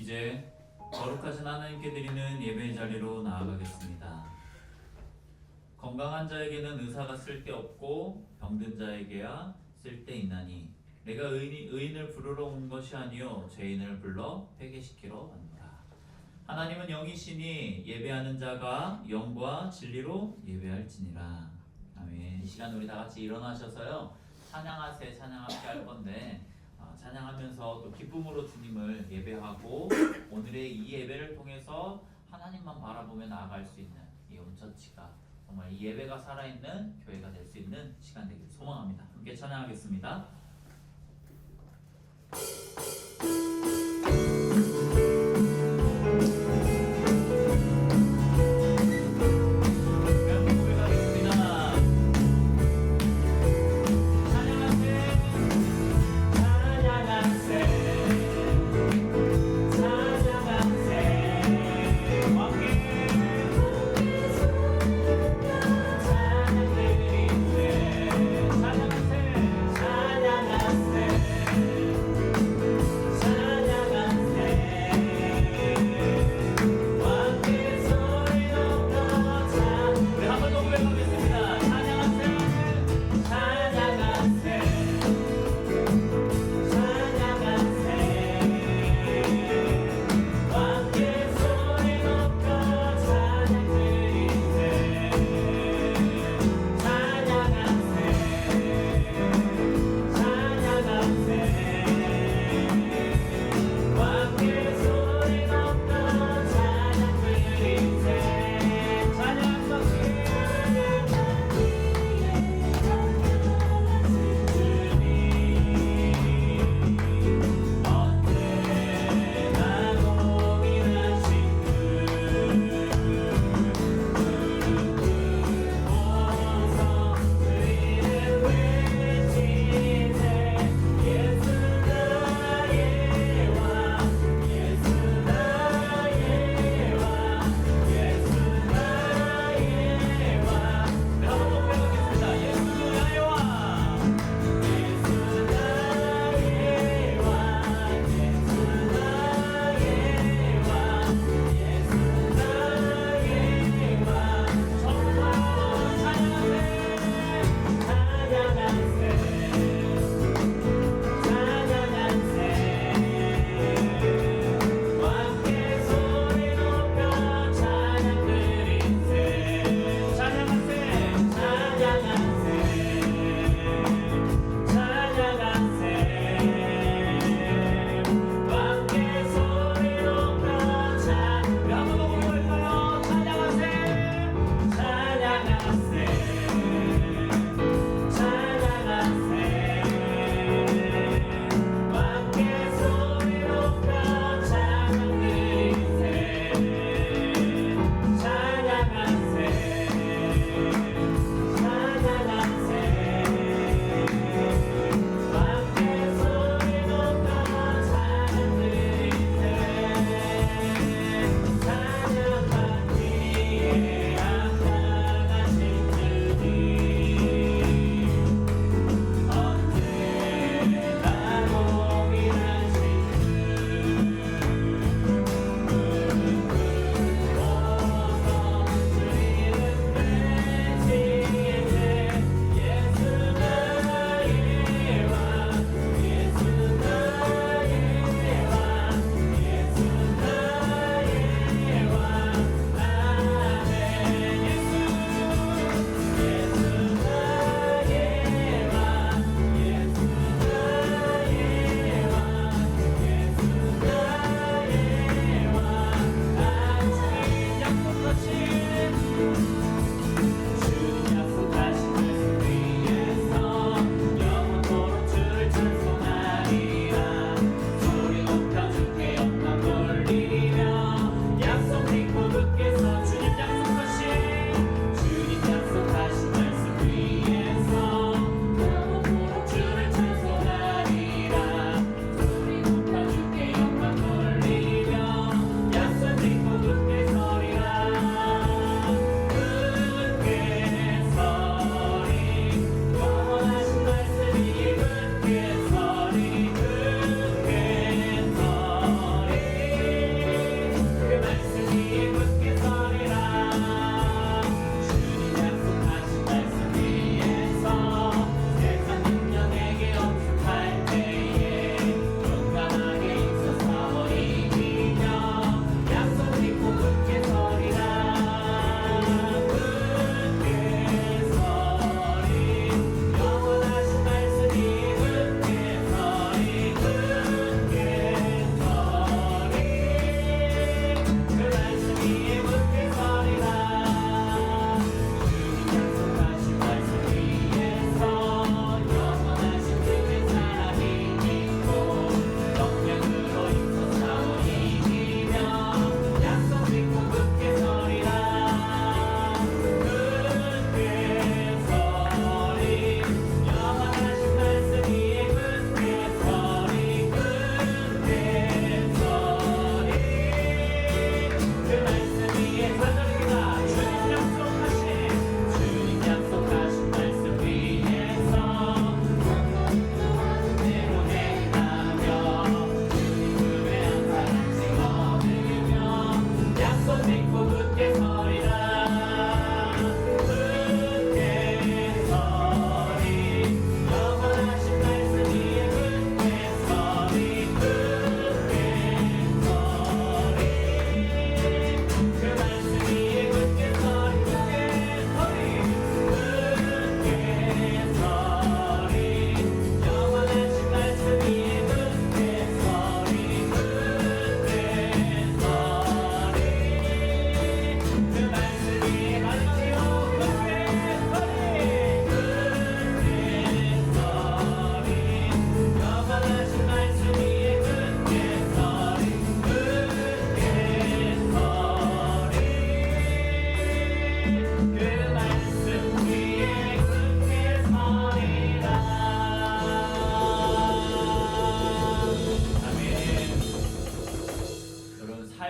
이제 거룩하신 하나님께 드리는 예배의 자리로 나아가겠습니다. 건강한 자에게는 의사가 쓸데없고 병든 자에게야 쓸데있나니 내가 의인을 부르러 온 것이 아니요 죄인을 불러 회개시키러 왔노라. 하나님은 영이시니 예배하는 자가 영과 진리로 예배할지니라. 아멘. 이 시간 우리 다 같이 일어나셔서요 찬양하세 찬양 함께 할 건데 찬양하면서 또 기쁨으로 주님을 예배하고 오늘의 이 예배를 통해서 하나님만 바라보며 나아갈 수 있는 이 온처치가 정말 이 예배가 살아있는 교회가 될 수 있는 시간 되기를 소망합니다. 함께 찬양하겠습니다. 찬양하세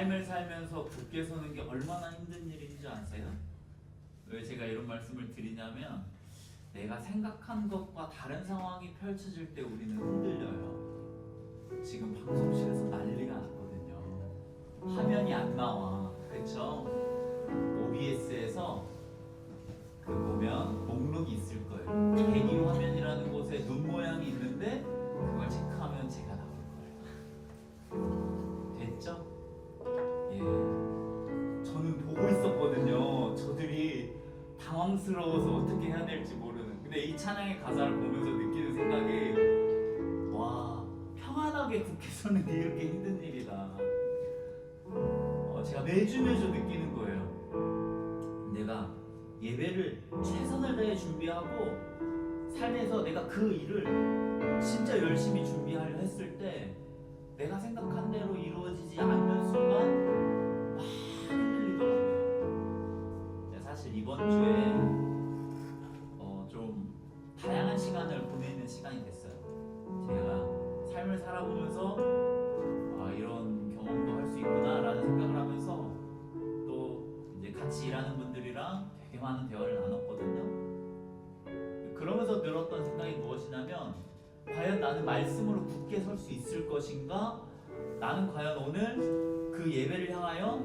삶을 살면서 굳게 서는 게 얼마나 힘든 일인지 아세요? 왜 제가 이런 말씀을 드리냐면 내가 생각한 것과 다른 상황이 펼쳐질 때 우리는 흔들려요. 지금 방송실에서 난리가 났거든요. 화면이 안 나와. 그렇죠? OBS에서 그 보면 목록이 있을 거예요. 대기 화면이라는 곳에 눈 모양이 있는데 그걸 체크하면 제가 나올 거예요. 됐죠? 예. 저는 보고 있었거든요. 저들이 당황스러워서 어떻게 해야 될지 모르는. 근데 이 찬양의 가사를 보면서 느끼는 생각이, 와, 평안하게 굳게 서는 게 이렇게 힘든 일이다. 제가 매주 느끼는 거예요. 내가 예배를 최선을 다해 준비하고 삶에서 내가 그 일을 진짜 열심히 준비하려 했을 때 내가 생각한 대로 이루어지지 않는 순간 막 흔들리더라고요. 사실 이번 주에 좀 다양한 시간을 보내는 시간이 됐어요. 제가 삶을 살아보면서 이런 경험도 할 수 있구나라는 생각을 하면서 또 이제 같이 일하는 분들이랑 되게 많은 대화를 나눴거든요. 그러면서 들었던 생각이 무엇이냐면, 과연 나는 말씀으로 굳게 설 수 있을 것인가? 나는 과연 오늘 그 예배를 향하여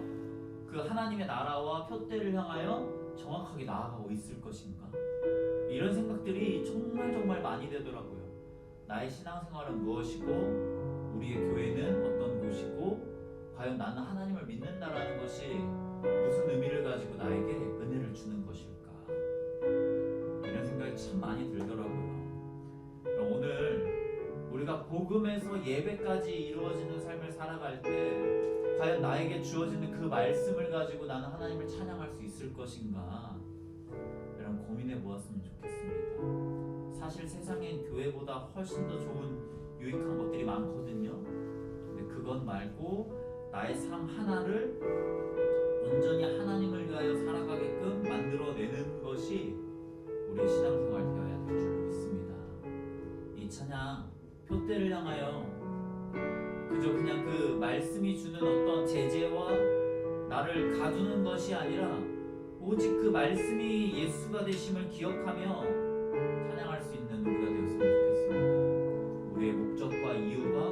그 하나님의 나라와 표대를 향하여 정확하게 나아가고 있을 것인가? 이런 생각들이 정말 많이 되더라고요. 나의 신앙생활은 무엇이고 우리의 교회는 어떤 곳이고 과연 나는 하나님을 믿는다라는 것이 무슨 의미를 가지고 나에게 은혜를 주는 것일까? 이런 생각이 참 많이 들더라고요. 오늘 우리가 복음에서 예배까지 이루어지는 삶을 살아갈 때 과연 나에게 주어지는 그 말씀을 가지고 나는 하나님을 찬양할 수 있을 것인가? 이런 고민해 보았으면 좋겠습니다. 사실 세상엔 교회보다 훨씬 더 좋은 유익한 것들이 많거든요. 근데 그것 말고 나의 삶 하나를 온전히 하나님을 위하여 살아가게끔 만들어내는 것이 우리의 신앙생활 되어야 될 줄 믿습니다. 이 찬양 표대를 향하여 그저 그냥 그 말씀이 주는 어떤 제재와 나를 가두는 것이 아니라 오직 그 말씀이 예수가 되심을 기억하며 찬양할 수 있는 우리가 되었으면 좋겠습니다. 우리의 목적과 이유가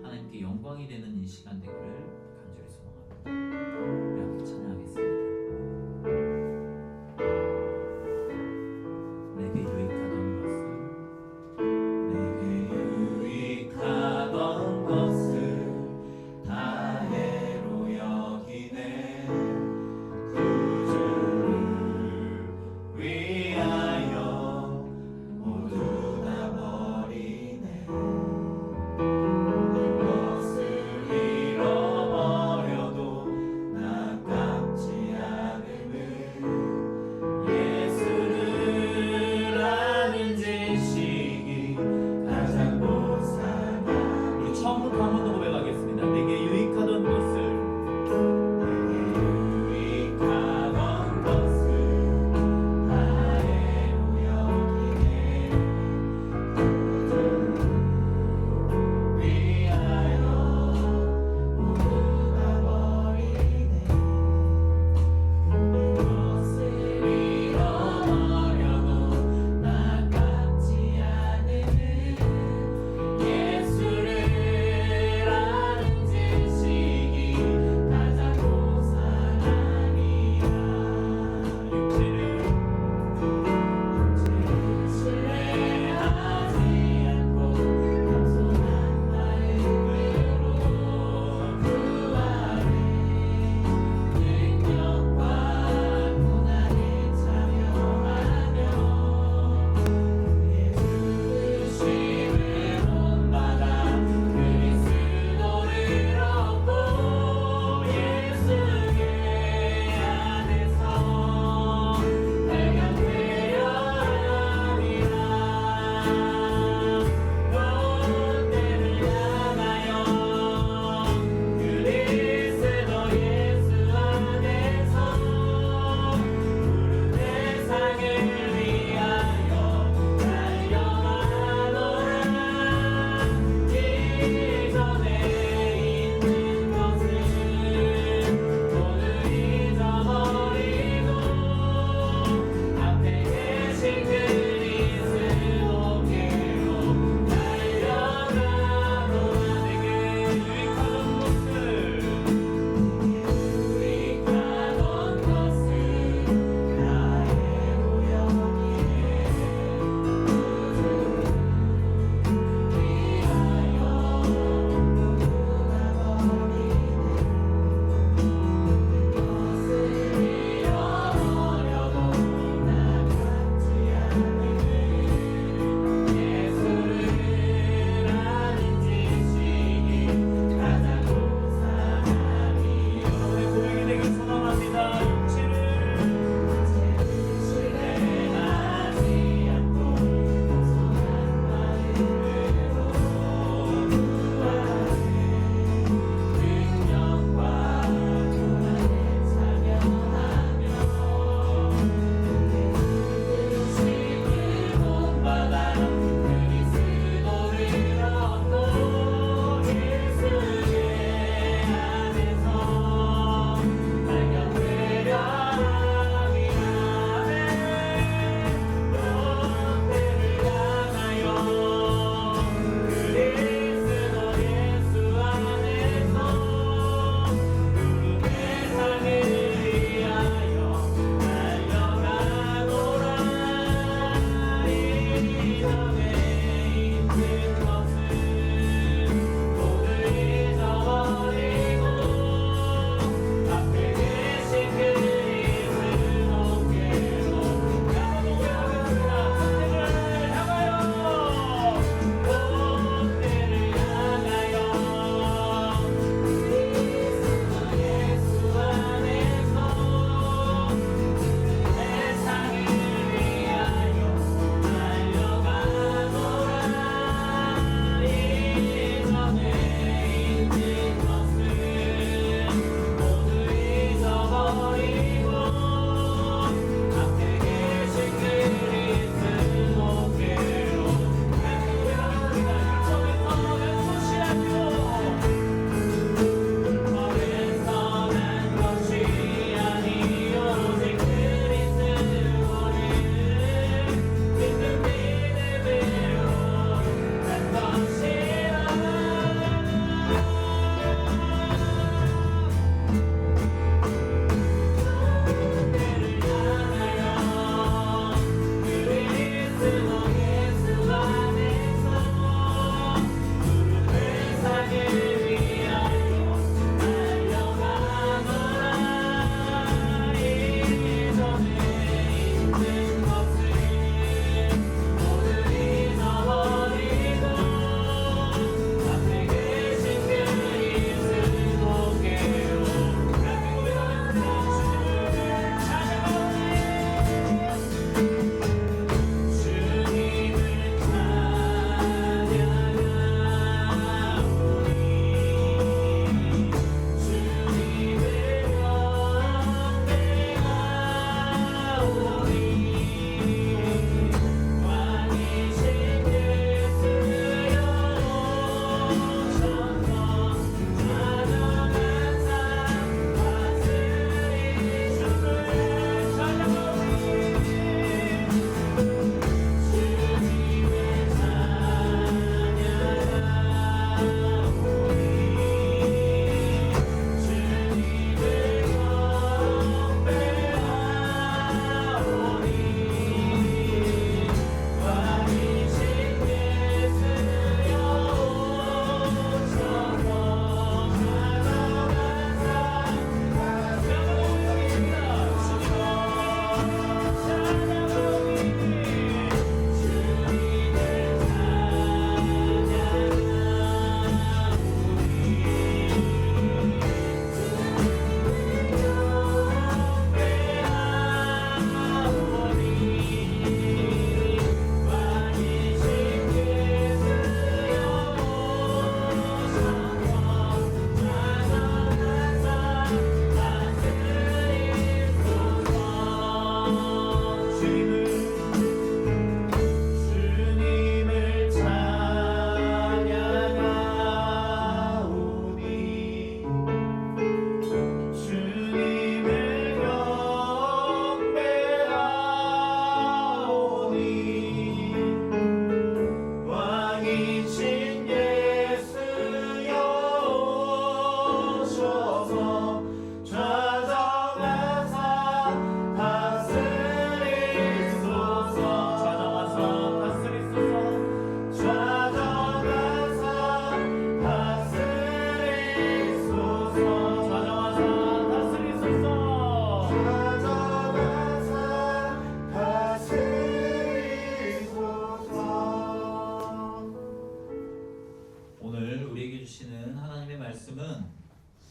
하나님께 영광이 되는 이 시간 되기를 간절히 소망합니다. 우리 함께 찬양하겠습니다. 내게 유익하던 것을, 내게 유익하던 것을 다해로 여기네. 구주를 위하여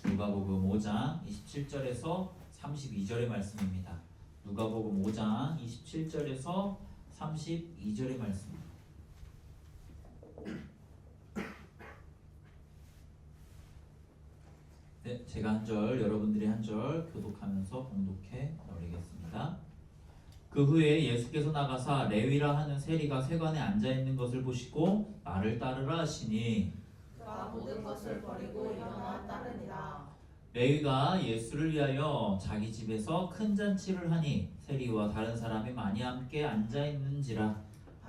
누가복음 5장 27절에서 32절의 말씀입니다. 누가복음 5장 27절에서 32절의 말씀. 네, 제가 한 절, 여러분들이 한 절 교독하면서 봉독해 드리겠습니다. 그 후에 예수께서 나가사 레위라 하는 세리가 세관에 앉아 있는 것을 보시고 나를 따르라 하시니 나 모든 것을 버리고 일어나 따르니라. 레위가 예수를 위하여 자기 집에서 큰 잔치를 하니 세리와 다른 사람이 많이 함께 앉아 있는지라.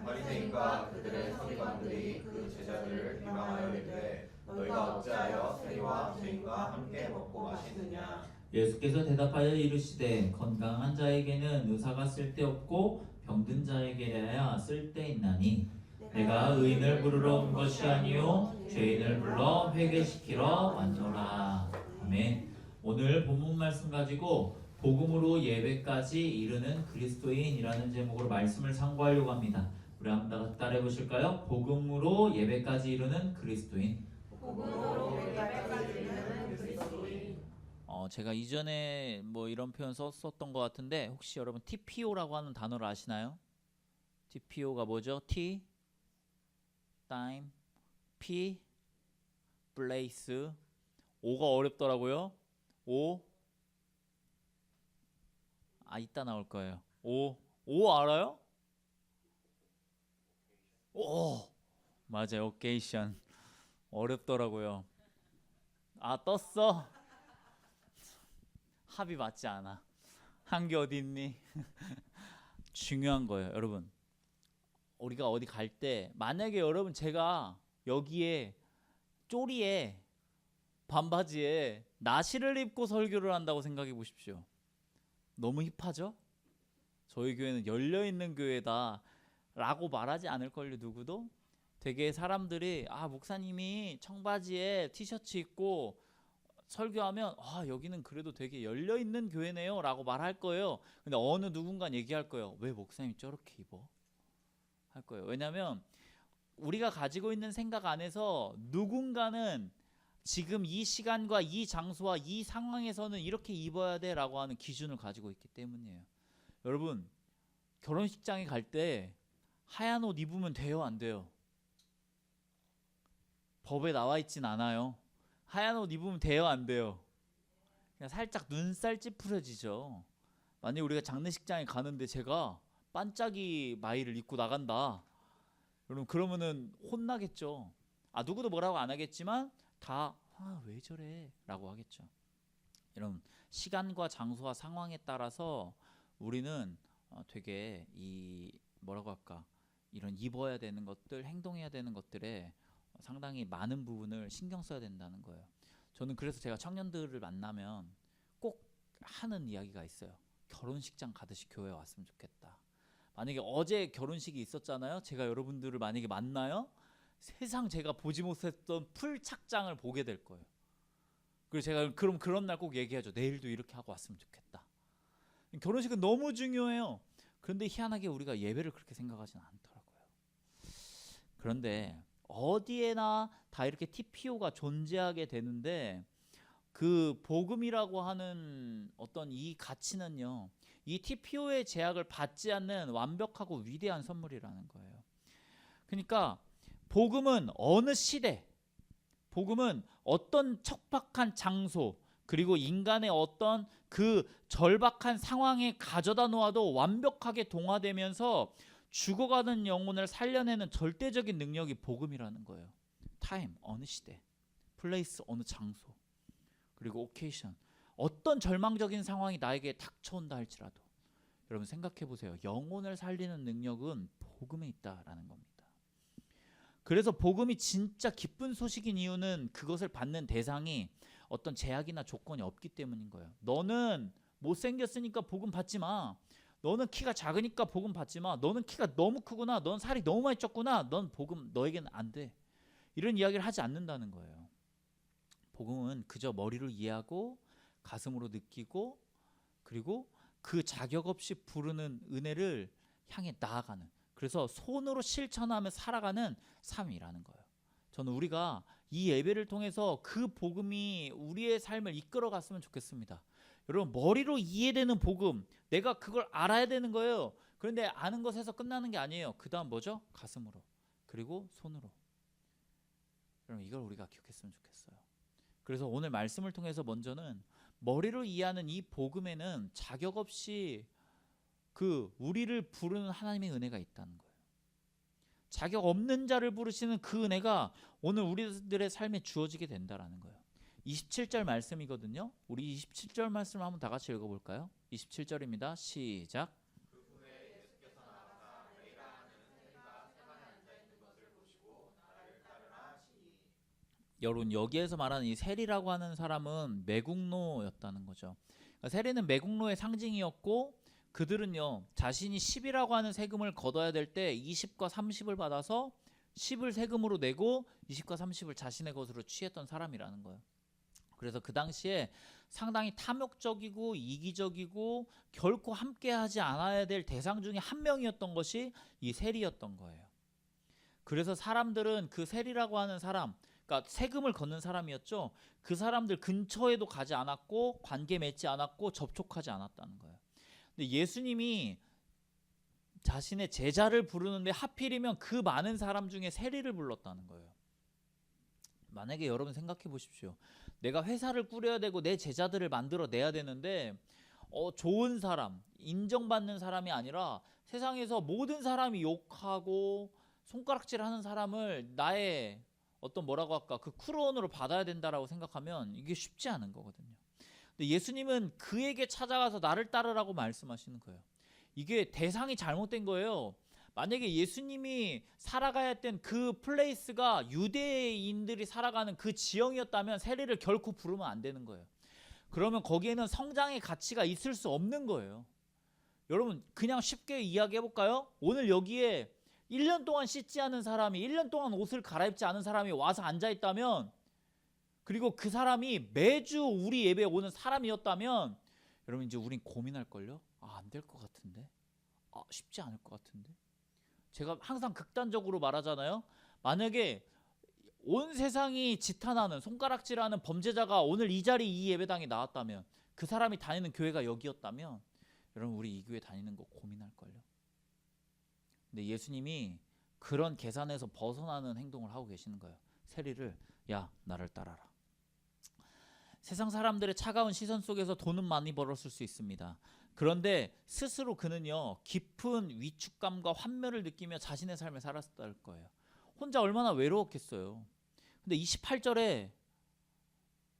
바리새인과 그들의 서기관들이 그 제자들을 비방하여 이르되 너희가 어찌하여 세리와 죄인과 함께 먹고 마시느냐. 예수께서 대답하여 이르시되 건강한 자에게는 의사가 쓸데없고 병든 자에게야 쓸데있나니 내가 의인을 부르러 온 것이 아니요 죄인을 불러 회개시키러 왔노라. 아멘. 오늘 본문 말씀 가지고 복음으로 예배까지 이르는 그리스도인이라는 제목으로 말씀을 상고하려고 합니다. 우리 한번 따라해 보실까요? 복음으로 예배까지 이르는 그리스도인. 복음으로 예배까지 이르는 그리스도인. 제가 이전에 뭐 이런 표현 썼던 것 같은데 혹시 여러분 TPO라고 하는 단어를 아시나요? TPO가 뭐죠? T, time, P, place. O가 어렵더라고요. O, 이따 나올 거예요. O 알아요? 오, 맞아요. occasion. 어렵더라고요. 떴어? 합이 맞지 않아. 한 게 어디 있니? 중요한 거예요, 여러분. 우리가 어디 갈 때 만약에 여러분 제가 여기에 쪼리에 반바지에 나시를 입고 설교를 한다고 생각해 보십시오. 너무 힙하죠? 저희 교회는 열려있는 교회다 라고 말하지 않을걸요, 누구도? 되게 사람들이 목사님이 청바지에 티셔츠 입고 설교하면 여기는 그래도 되게 열려있는 교회네요 라고 말할 거예요. 근데 어느 누군가 얘기할 거예요. 왜 목사님이 저렇게 입어? 할 거예요. 왜냐면 우리가 가지고 있는 생각 안에서 누군가는 지금 이 시간과 이 장소와 이 상황에서는 이렇게 입어야 돼 라고 하는 기준을 가지고 있기 때문이에요. 여러분 결혼식장에 갈 때 하얀 옷 입으면 돼요, 안 돼요? 법에 나와 있진 않아요. 하얀 옷 입으면 돼요, 안 돼요? 그냥 살짝 눈살 찌푸려지죠. 만약에 우리가 장례식장에 가는데 제가 반짝이 마이를 입고 나간다, 여러분 그러면은 혼나겠죠. 누구도 뭐라고 안 하겠지만 다 왜 저래 라고 하겠죠. 여러분 시간과 장소와 상황에 따라서 우리는 되게 뭐라고 할까, 이런 입어야 되는 것들, 행동해야 되는 것들에 상당히 많은 부분을 신경 써야 된다는 거예요. 저는 그래서 제가 청년들을 만나면 꼭 하는 이야기가 있어요. 결혼식장 가듯이 교회에 왔으면 좋겠다. 만약에 어제 결혼식이 있었잖아요. 제가 여러분들을 만약에 만나요. 세상 제가 보지 못했던 풀 착장을 보게 될 거예요. 그래서 제가 그런 날 꼭 얘기하죠. 내일도 이렇게 하고 왔으면 좋겠다. 결혼식은 너무 중요해요. 그런데 희한하게 우리가 예배를 그렇게 생각하지는 않더라고요. 그런데 어디에나 다 이렇게 TPO가 존재하게 되는데 그 복음이라고 하는 어떤 이 가치는요, 이 TPO의 제약을 받지 않는 완벽하고 위대한 선물이라는 거예요. 그러니까 복음은 어느 시대, 복음은 어떤 척박한 장소, 그리고 인간의 어떤 그 절박한 상황에 가져다 놓아도 완벽하게 동화되면서 죽어가는 영혼을 살려내는 절대적인 능력이 복음이라는 거예요. 타임, 어느 시대, 플레이스, 어느 장소, 그리고 오케이션, 어떤 절망적인 상황이 나에게 닥쳐온다 할지라도 여러분 생각해 보세요. 영혼을 살리는 능력은 복음에 있다라는 겁니다. 그래서 복음이 진짜 기쁜 소식인 이유는 그것을 받는 대상이 어떤 제약이나 조건이 없기 때문인 거예요. 너는 못생겼으니까 복음 받지 마. 너는 키가 작으니까 복음 받지 마. 너는 키가 너무 크구나. 넌 살이 너무 많이 쪘구나. 넌 복음 너에게는 안 돼. 이런 이야기를 하지 않는다는 거예요. 복음은 그저 머리로 이해하고 가슴으로 느끼고 그리고 그 자격 없이 부르는 은혜를 향해 나아가는, 그래서 손으로 실천하며 살아가는 삶이라는 거예요. 저는 우리가 이 예배를 통해서 그 복음이 우리의 삶을 이끌어 갔으면 좋겠습니다. 여러분, 머리로 이해되는 복음, 내가 그걸 알아야 되는 거예요. 그런데 아는 것에서 끝나는 게 아니에요. 그 다음 뭐죠? 가슴으로, 그리고 손으로. 여러분, 이걸 우리가 기억했으면 좋겠어요. 그래서 오늘 말씀을 통해서 먼저는 머리로 이해하는 이 복음에는 자격 없이 그 우리를 부르는 하나님의 은혜가 있다는 거예요. 자격 없는 자를 부르시는 그 은혜가 오늘 우리들의 삶에 주어지게 된다라는 거예요. 27절 말씀이거든요. 우리 27절 말씀을 한번 다 같이 읽어볼까요? 27절입니다. 시작. 여러분, 여기에서 말하는 이 세리라고 하는 사람은 매국노였다는 거죠. 그러니까 세리는 매국노의 상징이었고, 그들은요 자신이 10이라고 하는 세금을 걷어야 될 때 20과 30을 받아서 10을 세금으로 내고 20과 30을 자신의 것으로 취했던 사람이라는 거예요. 그래서 그 당시에 상당히 탐욕적이고 이기적이고 결코 함께하지 않아야 될 대상 중에 한 명이었던 것이 이 세리였던 거예요. 그래서 사람들은 그 세리라고 하는 사람, 그러니까 세금을 걷는 사람이었죠. 그 사람들 근처에도 가지 않았고 관계 맺지 않았고 접촉하지 않았다는 거예요. 근데 예수님이 자신의 제자를 부르는데 하필이면 그 많은 사람 중에 세리를 불렀다는 거예요. 만약에 여러분 생각해 보십시오. 내가 회사를 꾸려야 되고 내 제자들을 만들어내야 되는데 좋은 사람, 인정받는 사람이 아니라 세상에서 모든 사람이 욕하고 손가락질하는 사람을 나의 어떤 뭐라고 할까, 그 쿠론으로 받아야 된다라고 생각하면 이게 쉽지 않은 거거든요. 근데 예수님은 그에게 찾아가서 나를 따르라고 말씀하시는 거예요. 이게 대상이 잘못된 거예요. 만약에 예수님이 살아가야 했던 그 플레이스가 유대인들이 살아가는 그 지형이었다면 세리를 결코 부르면 안 되는 거예요. 그러면 거기에는 성장의 가치가 있을 수 없는 거예요. 여러분, 그냥 쉽게 이야기해 볼까요? 오늘 여기에 1년 동안 씻지 않은 사람이, 1년 동안 옷을 갈아입지 않은 사람이 와서 앉아 있다면, 그리고 그 사람이 매주 우리 예배에 오는 사람이었다면, 여러분 이제 우린 고민할걸요? 안 될 것 같은데? 쉽지 않을 것 같은데? 제가 항상 극단적으로 말하잖아요. 만약에 온 세상이 지탄하는, 손가락질하는 범죄자가 오늘 이 자리, 이 예배당에 나왔다면, 그 사람이 다니는 교회가 여기였다면, 여러분 우리 이 교회 다니는 거 고민할걸요? 근데 예수님이 그런 계산에서 벗어나는 행동을 하고 계시는 거예요. 세리를, 야, 나를 따라라. 세상 사람들의 차가운 시선 속에서 돈은 많이 벌었을 수 있습니다. 그런데 스스로 그는요 깊은 위축감과 환멸을 느끼며 자신의 삶을 살았을 거예요. 혼자 얼마나 외로웠겠어요. 근데 28절에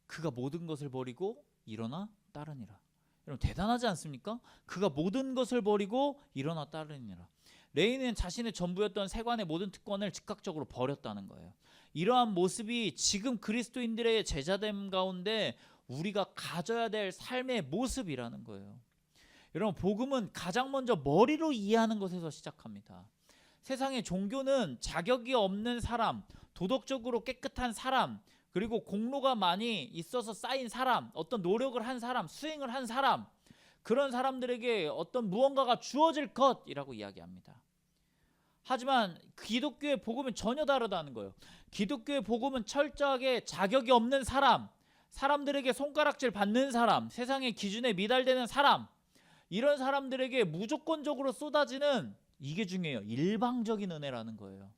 그가 모든 것을 버리고 일어나 따르니라. 여러분 대단하지 않습니까? 그가 모든 것을 버리고 일어나 따르니라. 레위는 자신의 전부였던 세관의 모든 특권을 즉각적으로 버렸다는 거예요. 이러한 모습이 지금 그리스도인들의 제자됨 가운데 우리가 가져야 될 삶의 모습이라는 거예요. 여러분 복음은 가장 먼저 머리로 이해하는 것에서 시작합니다. 세상의 종교는 자격이 없는 사람, 도덕적으로 깨끗한 사람, 그리고 공로가 많이 있어서 쌓인 사람, 어떤 노력을 한 사람, 수행을 한 사람, 그런 사람들에게 어떤 무언가가 주어질 것이라고 이야기합니다. 하지만 기독교의 복음은 전혀 다르다는 거예요. 기독교의 복음은 철저하게 자격이 없는 사람, 사람들에게 손가락질 받는 사람, 세상의 기준에 미달되는 사람, 이런 사람들에게 무조건적으로 쏟아지는, 이게 중요해요, 일방적인 은혜라는 거예요.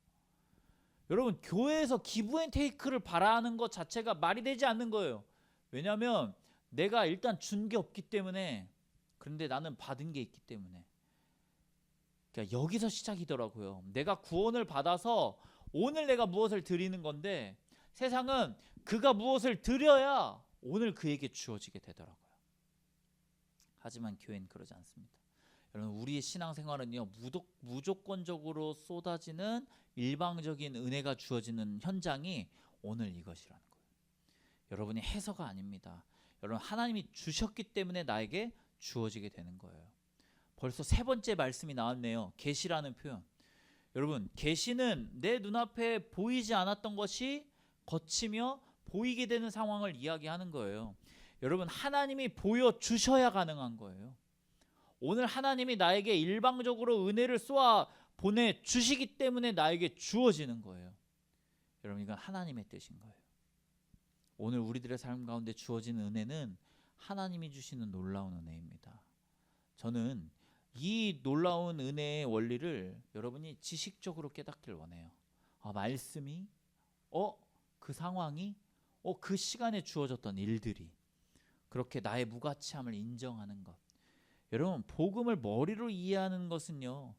여러분 교회에서 기브 앤 테이크를 바라는 것 자체가 말이 되지 않는 거예요. 왜냐하면 내가 일단 준 게 없기 때문에, 그런데 나는 받은 게 있기 때문에. 그러니까 여기서 시작이더라고요. 내가 구원을 받아서 오늘 내가 무엇을 드리는 건데, 세상은 그가 무엇을 드려야 오늘 그에게 주어지게 되더라고요. 하지만 교회는 그러지 않습니다. 여러분 우리의 신앙생활은요 무조건적으로 쏟아지는 일방적인 은혜가 주어지는 현장이 오늘 이것이라는 거예요. 여러분이 해서가 아닙니다. 여러분 하나님이 주셨기 때문에 나에게 주어지게 되는 거예요. 벌써 세 번째 말씀이 나왔네요. 계시라는 표현. 여러분 계시는 내 눈앞에 보이지 않았던 것이 거치며 보이게 되는 상황을 이야기하는 거예요. 여러분 하나님이 보여주셔야 가능한 거예요. 오늘 하나님이 나에게 일방적으로 은혜를 쏘아 보내주시기 때문에 나에게 주어지는 거예요. 여러분 이건 하나님의 뜻인 거예요. 오늘 우리들의 삶 가운데 주어진 은혜는 하나님이 주시는 놀라운 은혜입니다. 저는 이 놀라운 은혜의 원리를 여러분이 지식적으로 깨닫길 원해요. 말씀이 그 상황이 그 시간에 주어졌던 일들이 그렇게 나의 무가치함을 인정하는 것. 여러분 복음을 머리로 이해하는 것은요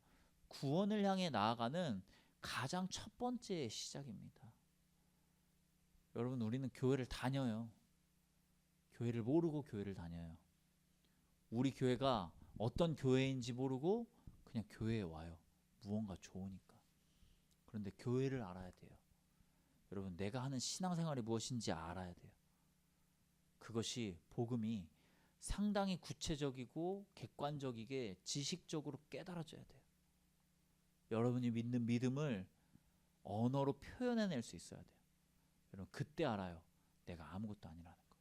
구원을 향해 나아가는 가장 첫 번째 시작입니다. 여러분 우리는 교회를 다녀요. 교회를 모르고 교회를 다녀요. 우리 교회가 어떤 교회인지 모르고 그냥 교회에 와요. 무언가 좋으니까. 그런데 교회를 알아야 돼요. 여러분 내가 하는 신앙생활이 무엇인지 알아야 돼요. 그것이 복음이 상당히 구체적이고 객관적이게 지식적으로 깨달아져야 돼요. 여러분이 믿는 믿음을 언어로 표현해낼 수 있어야 돼요. 여러분 그때 알아요. 내가 아무것도 아니라는 거.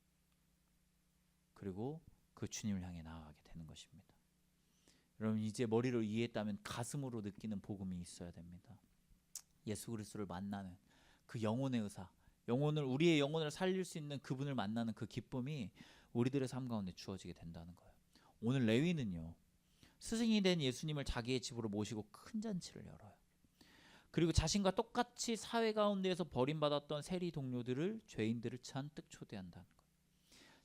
그리고 그 주님을 향해 나아가게 되는 것입니다. 여러분 이제 머리로 이해했다면 가슴으로 느끼는 복음이 있어야 됩니다. 예수 그리스도를 만나는 그 영혼의 의사, 우리의 영혼을 살릴 수 있는 그분을 만나는 그 기쁨이 우리들의 삶 가운데 주어지게 된다는 거예요. 오늘 레위는요 스승이 된 예수님을 자기의 집으로 모시고 큰 잔치를 열어요. 그리고 자신과 똑같이 사회 가운데에서 버림받았던 세리 동료들을, 죄인들을 잔뜩 초대한다는 거예요.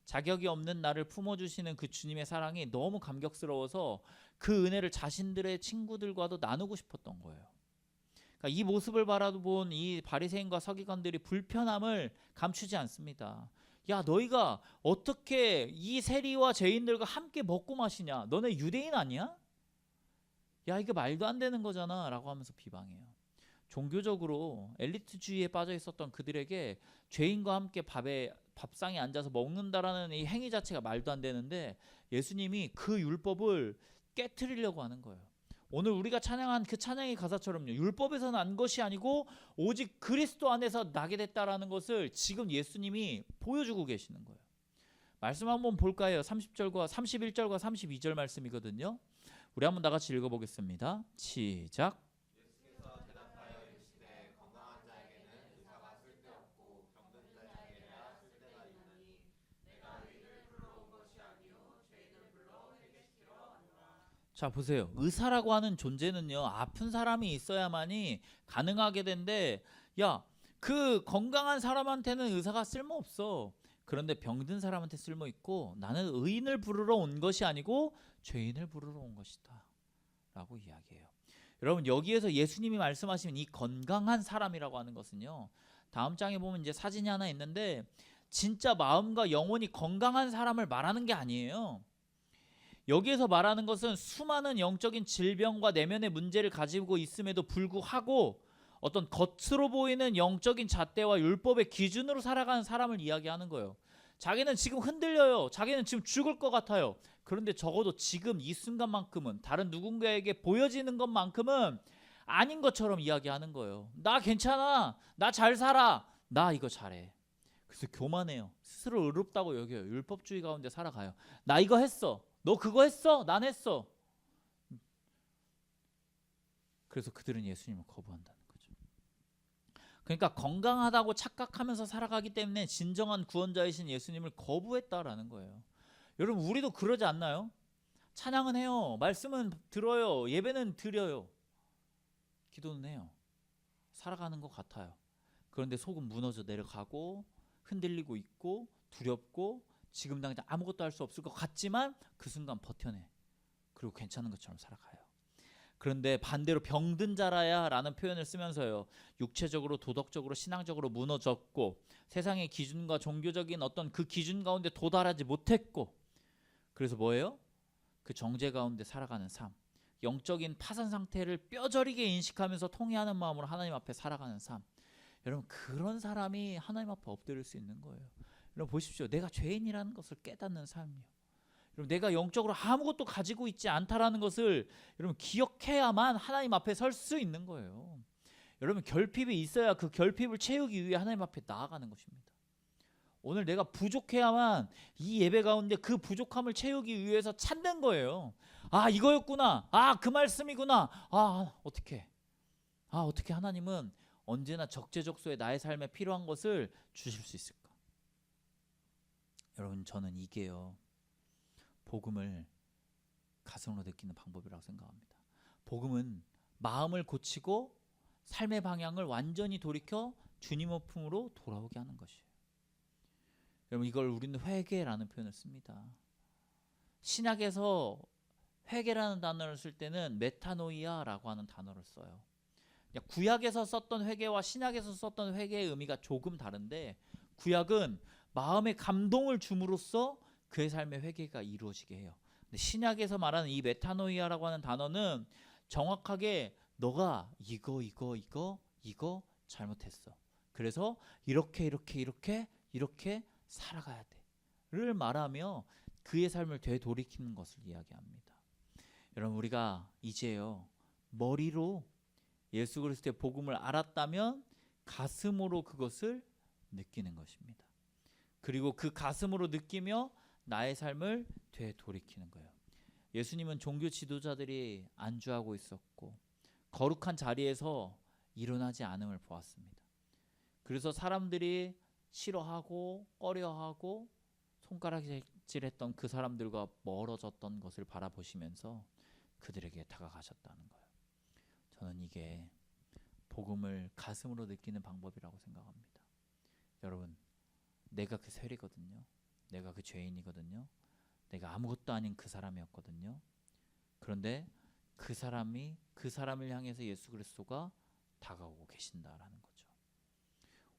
자격이 없는 나를 품어주시는 그 주님의 사랑이 너무 감격스러워서 그 은혜를 자신들의 친구들과도 나누고 싶었던 거예요. 그러니까 이 모습을 바라본 이 바리새인과 서기관들이 불편함을 감추지 않습니다. 야 너희가 어떻게 이 세리와 죄인들과 함께 먹고 마시냐? 너네 유대인 아니야? 야 이게 말도 안 되는 거잖아 라고 하면서 비방해요. 종교적으로 엘리트주의에 빠져 있었던 그들에게 죄인과 함께 밥상에 앉아서 먹는다라는 이 행위 자체가 말도 안 되는데 예수님이 그 율법을 깨트리려고 하는 거예요. 오늘 우리가 찬양한 그 찬양의 가사처럼요. 율법에서 난 것이 아니고 오직 그리스도 안에서 나게 됐다라는 것을 지금 예수님이 보여주고 계시는 거예요. 말씀 한번 볼까요? 30절과 31절과 32절 말씀이거든요. 우리 한번 다 같이 읽어보겠습니다. 시작. 예수께서 대답하여 이르시되 건강한 자에게는 의사가 쓸데없고 병든 자에게야 쓸데가 있나니 내가 의인을 불러 온 것이 아니요 죄인을 불러 회개시키러 왔노라. 자 보세요. 의사라고 하는 존재는요 아픈 사람이 있어야만이 가능하게 된데 그 건강한 사람한테는 의사가 쓸모없어. 그런데 병든 사람한테 쓸모있고 나는 의인을 부르러 온 것이 아니고 죄인을 부르러 온 것이다 라고 이야기해요. 여러분 여기에서 예수님이 말씀하시는 이 건강한 사람이라고 하는 것은요 다음 장에 보면 이제 사진이 하나 있는데 진짜 마음과 영혼이 건강한 사람을 말하는 게 아니에요. 여기에서 말하는 것은 수많은 영적인 질병과 내면의 문제를 가지고 있음에도 불구하고 어떤 겉으로 보이는 영적인 잣대와 율법의 기준으로 살아가는 사람을 이야기하는 거예요. 자기는 지금 흔들려요. 자기는 지금 죽을 것 같아요. 그런데 적어도 지금 이 순간만큼은 다른 누군가에게 보여지는 것만큼은 아닌 것처럼 이야기하는 거예요. 나 괜찮아. 나 잘 살아. 나 이거 잘해. 그래서 교만해요. 스스로 의롭다고 여겨요. 율법주의 가운데 살아가요. 나 이거 했어. 너 그거 했어? 난 했어. 그래서 그들은 예수님을 거부한다는 거죠. 그러니까 건강하다고 착각하면서 살아가기 때문에 진정한 구원자이신 예수님을 거부했다라는 거예요. 여러분 우리도 그러지 않나요? 찬양은 해요. 말씀은 들어요. 예배는 드려요. 기도는 해요. 살아가는 것 같아요. 그런데 속은 무너져 내려가고 흔들리고 있고 두렵고 지금 당장 아무것도 할 수 없을 것 같지만 그 순간 버텨내. 그리고 괜찮은 것처럼 살아가요. 그런데 반대로 병든 자라야 라는 표현을 쓰면서요. 육체적으로 도덕적으로 신앙적으로 무너졌고 세상의 기준과 종교적인 어떤 그 기준 가운데 도달하지 못했고 그래서 뭐예요? 그 정죄 가운데 살아가는 삶. 영적인 파산 상태를 뼈저리게 인식하면서 통회하는 마음으로 하나님 앞에 살아가는 삶. 여러분 그런 사람이 하나님 앞에 엎드릴 수 있는 거예요. 여러분 보십시오. 내가 죄인이라는 것을 깨닫는 삶이요. 여러분 내가 영적으로 아무것도 가지고 있지 않다라는 것을 여러분 기억해야만 하나님 앞에 설 수 있는 거예요. 여러분 결핍이 있어야 그 결핍을 채우기 위해 하나님 앞에 나아가는 것입니다. 오늘 내가 부족해야만 이 예배 가운데 그 부족함을 채우기 위해서 찾는 거예요. 아 이거였구나. 아 그 말씀이구나. 어떻게 하나님은 언제나 적재적소에 나의 삶에 필요한 것을 주실 수 있을까? 여러분, 저는 이게요, 복음을 가슴으로 느끼는 방법이라고 생각합니다. 복음은 마음을 고치고 삶의 방향을 완전히 돌이켜 주님의 품으로 돌아오게 하는 것이에요. 여러분, 이걸 우리는 회개라는 표현을 씁니다. 신약에서 회개라는 단어를 쓸 때는 메타노이아라고 하는 단어를 써요. 구약에서 썼던 회개와 신약에서 썼던 회개의 의미가 조금 다른데, 구약은 마음의 감동을 줌으로써 그의 삶의 회개가 이루어지게 해요. 근데 신약에서 말하는 이 메타노이아라고 하는 단어는 정확하게 너가 이거 잘못했어. 그래서 이렇게 살아가야 돼를 말하며 그의 삶을 되돌이키는 것을 이야기합니다. 여러분, 우리가 이제요, 머리로 예수 그리스도의 복음을 알았다면 가슴으로 그것을 느끼는 것입니다. 그리고 그 가슴으로 느끼며 나의 삶을 되돌이키는 거예요. 예수님은 종교 지도자들이 안주하고 있었고 거룩한 자리에서 일어나지 않음을 보았습니다. 그래서 사람들이 싫어하고 꺼려하고 손가락질했던 그 사람들과 멀어졌던 것을 바라보시면서 그들에게 다가가셨다는 거예요. 저는 이게 복음을 가슴으로 느끼는 방법이라고 생각합니다. 여러분, 내가 그 세리거든요. 내가 그 죄인이거든요. 내가 아무것도 아닌 그 사람이었거든요. 그런데 그 사람을 향해서 예수 그리스도가 다가오고 계신다라는 거죠.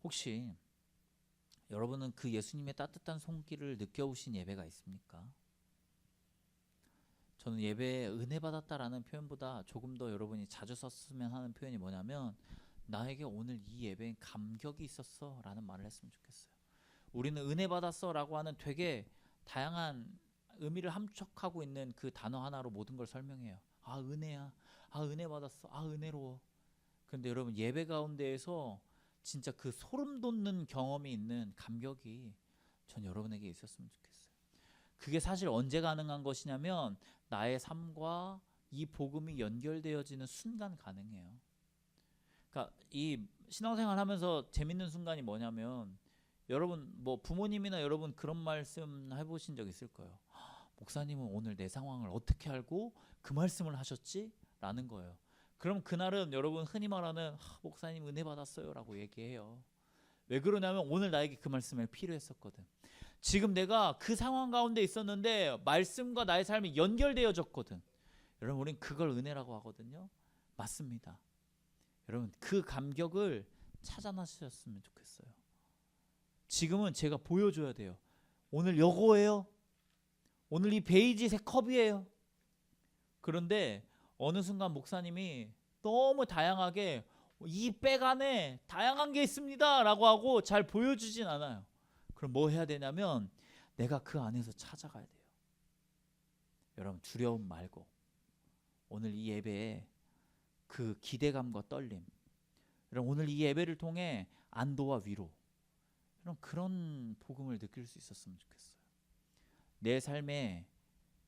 혹시 여러분은 그 예수님의 따뜻한 손길을 느껴보신 예배가 있습니까? 저는 예배에 은혜 받았다라는 표현보다 조금 더 여러분이 자주 썼으면 하는 표현이 뭐냐면, 나에게 오늘 이 예배엔 감격이 있었어 라는 말을 했으면 좋겠어요. 우리는 은혜 받았어 라고 하는 되게 다양한 의미를 함축하고 있는 그 단어 하나로 모든 걸 설명해요. 아, 은혜야. 아, 은혜 받았어. 아, 은혜로워. 그런데 여러분, 예배 가운데에서 진짜 그 소름 돋는 경험이 있는 감격이 전 여러분에게 있었으면 좋겠어요. 그게 사실 언제 가능한 것이냐면 나의 삶과 이 복음이 연결되어지는 순간 가능해요. 그러니까 이 신앙생활 하면서 재밌는 순간이 뭐냐면, 여러분 뭐 부모님이나 여러분 그런 말씀 해보신 적 있을 거예요. 목사님은 오늘 내 상황을 어떻게 알고 그 말씀을 하셨지? 라는 거예요. 그럼 그날은 여러분 흔히 말하는 목사님 은혜 받았어요 라고 얘기해요. 왜 그러냐면 오늘 나에게 그 말씀이 필요했었거든. 지금 내가 그 상황 가운데 있었는데 말씀과 나의 삶이 연결되어졌거든. 여러분, 우린 그걸 은혜라고 하거든요. 맞습니다. 여러분, 그 감격을 찾아나셨으면 좋겠어요. 지금은 제가 보여줘야 돼요. 오늘 요거예요. 오늘 이 베이지색 컵이에요. 그런데 어느 순간 목사님이 너무 다양하게 이 백 안에 다양한 게 있습니다 라고 하고 잘 보여주진 않아요. 그럼 뭐 해야 되냐면 내가 그 안에서 찾아가야 돼요. 여러분, 두려움 말고 오늘 이 예배에 그 기대감과 떨림, 여러분 오늘 이 예배를 통해 안도와 위로, 여러분 그런 복음을 느낄 수 있었으면 좋겠어요. 내 삶에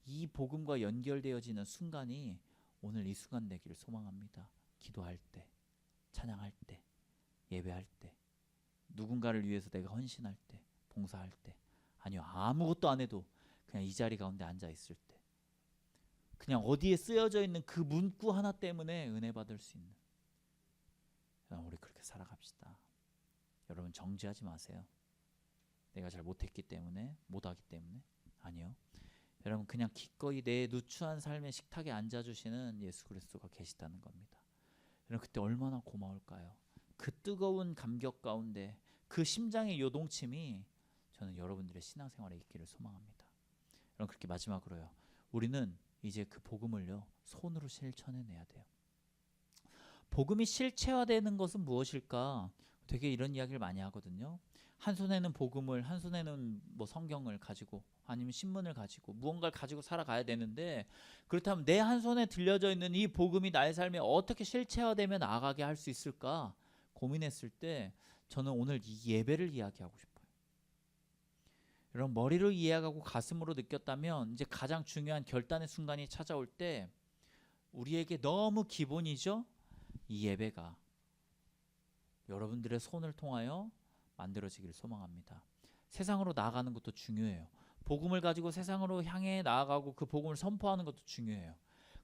이 복음과 연결되어지는 순간이 오늘 이 순간 되기를 소망합니다. 기도할 때, 찬양할 때, 예배할 때, 누군가를 위해서 내가 헌신할 때, 봉사할 때, 아니요 아무것도 안 해도 그냥 이 자리 가운데 앉아 있을 때, 그냥 어디에 쓰여져 있는 그 문구 하나 때문에 은혜 받을 수 있는, 우리 그렇게 살아갑시다. 여러분, 정죄하지 마세요. 내가 잘 못했기 때문에, 못하기 때문에. 아니요, 여러분 그냥 기꺼이 내 누추한 삶의 식탁에 앉아주시는 예수 그리스도가 계시다는 겁니다. 여러분, 그때 얼마나 고마울까요? 그 뜨거운 감격 가운데 그 심장의 요동침이 저는 여러분들의 신앙생활에 있기를 소망합니다. 여러분, 그렇게 마지막으로요, 우리는 이제 그 복음을요 손으로 실천해내야 돼요. 복음이 실체화되는 것은 무엇일까? 되게 이런 이야기를 많이 하거든요. 한 손에는 복음을, 한 손에는 뭐 성경을 가지고 아니면 신문을 가지고 무언가를 가지고 살아가야 되는데, 그렇다면 내 한 손에 들려져 있는 이 복음이 나의 삶에 어떻게 실체화되며 나아가게 할 수 있을까 고민했을 때 저는 오늘 이 예배를 이야기하고 싶어요. 여러분, 머리로 이해하고 가슴으로 느꼈다면 이제 가장 중요한 결단의 순간이 찾아올 때 우리에게 너무 기본이죠. 이 예배가 여러분들의 손을 통하여 만들어지기를 소망합니다. 세상으로 나아가는 것도 중요해요. 복음을 가지고 세상으로 향해 나아가고 그 복음을 선포하는 것도 중요해요.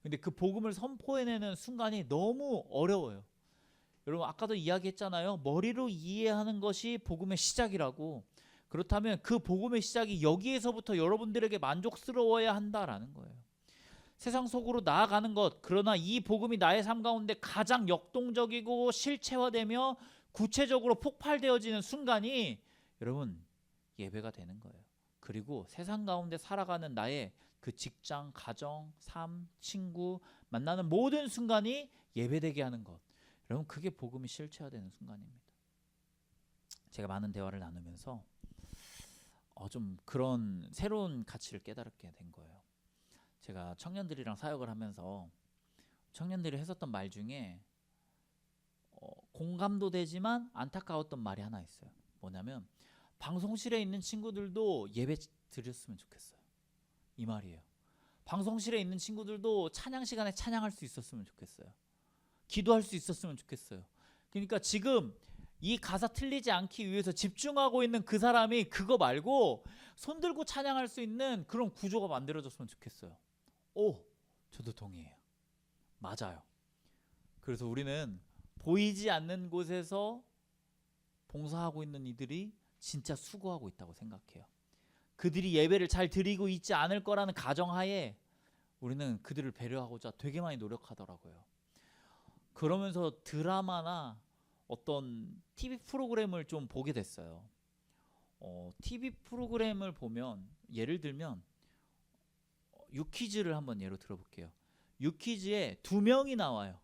근데 그 복음을 선포해내는 순간이 너무 어려워요. 여러분 아까도 이야기했잖아요. 머리로 이해하는 것이 복음의 시작이라고. 그렇다면 그 복음의 시작이 여기에서부터 여러분들에게 만족스러워야 한다라는 거예요. 세상 속으로 나아가는 것, 그러나 이 복음이 나의 삶 가운데 가장 역동적이고 실체화되며 구체적으로 폭발되어지는 순간이 여러분 예배가 되는 거예요. 그리고 세상 가운데 살아가는 나의 그 직장, 가정, 삶, 친구 만나는 모든 순간이 예배되게 하는 것, 여러분 그게 복음이 실체화되는 순간입니다. 제가 많은 대화를 나누면서 좀 그런 새로운 가치를 깨달게 된 거예요. 제가 청년들이랑 사역을 하면서 청년들이 했었던 말 중에 공감도 되지만 안타까웠던 말이 하나 있어요. 뭐냐면 방송실에 있는 친구들도 예배 드렸으면 좋겠어요. 이 말이에요. 방송실에 있는 친구들도 찬양 시간에 찬양할 수 있었으면 좋겠어요. 기도할 수 있었으면 좋겠어요. 그러니까 지금 이 가사 틀리지 않기 위해서 집중하고 있는 그 사람이 그거 말고 손 들고 찬양할 수 있는 그런 구조가 만들어졌으면 좋겠어요. 저도 동의해요. 맞아요. 그래서 우리는 보이지 않는 곳에서 봉사하고 있는 이들이 진짜 수고하고 있다고 생각해요. 그들이 예배를 잘 드리고 있지 않을 거라는 가정하에 우리는 그들을 배려하고자 되게 많이 노력하더라고요. 그러면서 드라마나 어떤 TV 프로그램을 좀 보게 됐어요. TV 프로그램을 보면 예를 들면 유퀴즈를 한번 예로 들어볼게요. 유퀴즈에 2명이 나와요.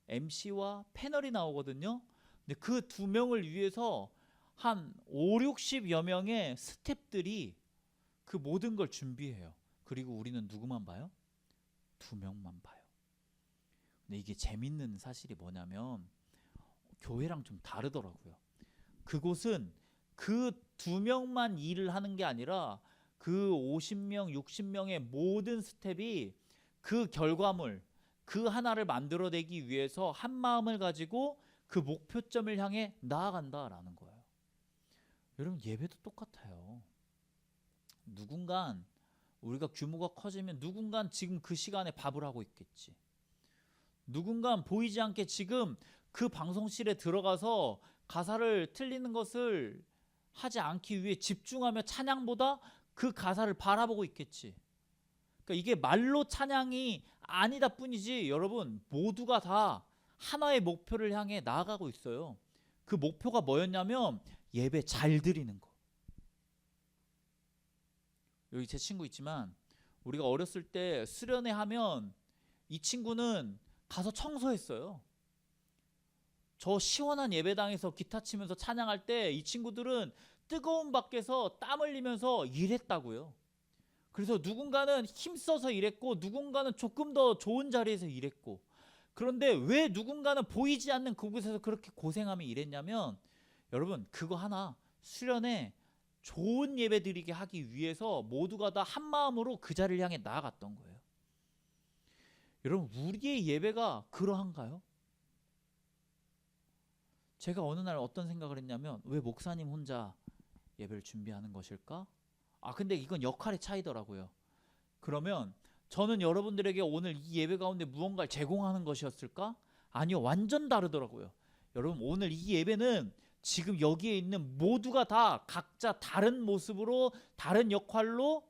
MC와 패널이 나오거든요. 근데 그 2명을 위해서 한 5, 60여 명의 스태프들이 그 모든 걸 준비해요. 그리고 우리는 누구만 봐요? 2명만 봐요. 근데 이게 재밌는 사실이 뭐냐면 교회랑 좀 다르더라고요. 그곳은 그 2명만 일을 하는 게 아니라 그 50명, 60명의 모든 스텝이 그 결과물, 그 하나를 만들어내기 위해서 한 마음을 가지고 그 목표점을 향해 나아간다라는 거예요. 여러분 예배도 똑같아요. 누군간 우리가 규모가 커지면 누군간 지금 그 시간에 밥을 하고 있겠지. 누군간 보이지 않게 지금 그 방송실에 들어가서 가사를 틀리는 것을 하지 않기 위해 집중하며 찬양보다 그 가사를 바라보고 있겠지. 그러니까 이게 말로 찬양이 아니다 뿐이지 여러분 모두가 다 하나의 목표를 향해 나아가고 있어요. 그 목표가 뭐였냐면 예배 잘 드리는 거. 여기 제 친구 있지만 우리가 어렸을 때 수련회 하면 이 친구는 가서 청소했어요. 저 시원한 예배당에서 기타 치면서 찬양할 때 이 친구들은 뜨거운 밖에서 땀 흘리면서 일했다고요. 그래서 누군가는 힘써서 일했고 누군가는 조금 더 좋은 자리에서 일했고, 그런데 왜 누군가는 보이지 않는 그곳에서 그렇게 고생하며 일했냐면 여러분 그거 하나 수련회 좋은 예배 드리게 하기 위해서 모두가 다 한 마음으로 그 자리를 향해 나아갔던 거예요. 여러분 우리의 예배가 그러한가요? 제가 어느 날 어떤 생각을 했냐면 왜 목사님 혼자 예배를 준비하는 것일까? 근데 이건 역할의 차이더라고요. 그러면 저는 여러분들에게 오늘 이 예배 가운데 무언가를 제공하는 것이었을까? 아니요, 완전 다르더라고요. 여러분 오늘 이 예배는 지금 여기에 있는 모두가 다 각자 다른 모습으로 다른 역할로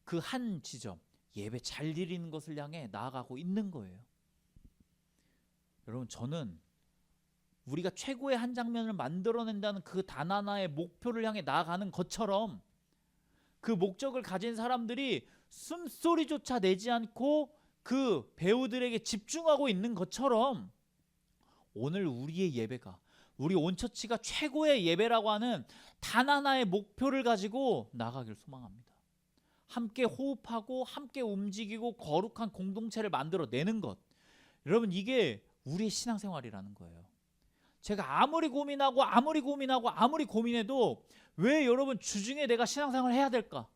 그 한 지점 예배 잘 드리는 것을 향해 나아가고 있는 거예요. 여러분 저는 우리가 최고의 한 장면을 만들어낸다는 그 단 하나의 목표를 향해 나아가는 것처럼 그 목적을 가진 사람들이 숨소리조차 내지 않고 그 배우들에게 집중하고 있는 것처럼 오늘 우리의 예배가, 우리 온처치가 최고의 예배라고 하는 단 하나의 목표를 가지고 나가길 소망합니다. 함께 호흡하고 함께 움직이고 거룩한 공동체를 만들어내는 것, 여러분 이게 우리의 신앙생활이라는 거예요. 제가 아무리 고민해도 왜 여러분 주중에 내가 신앙생활을 해야 될까?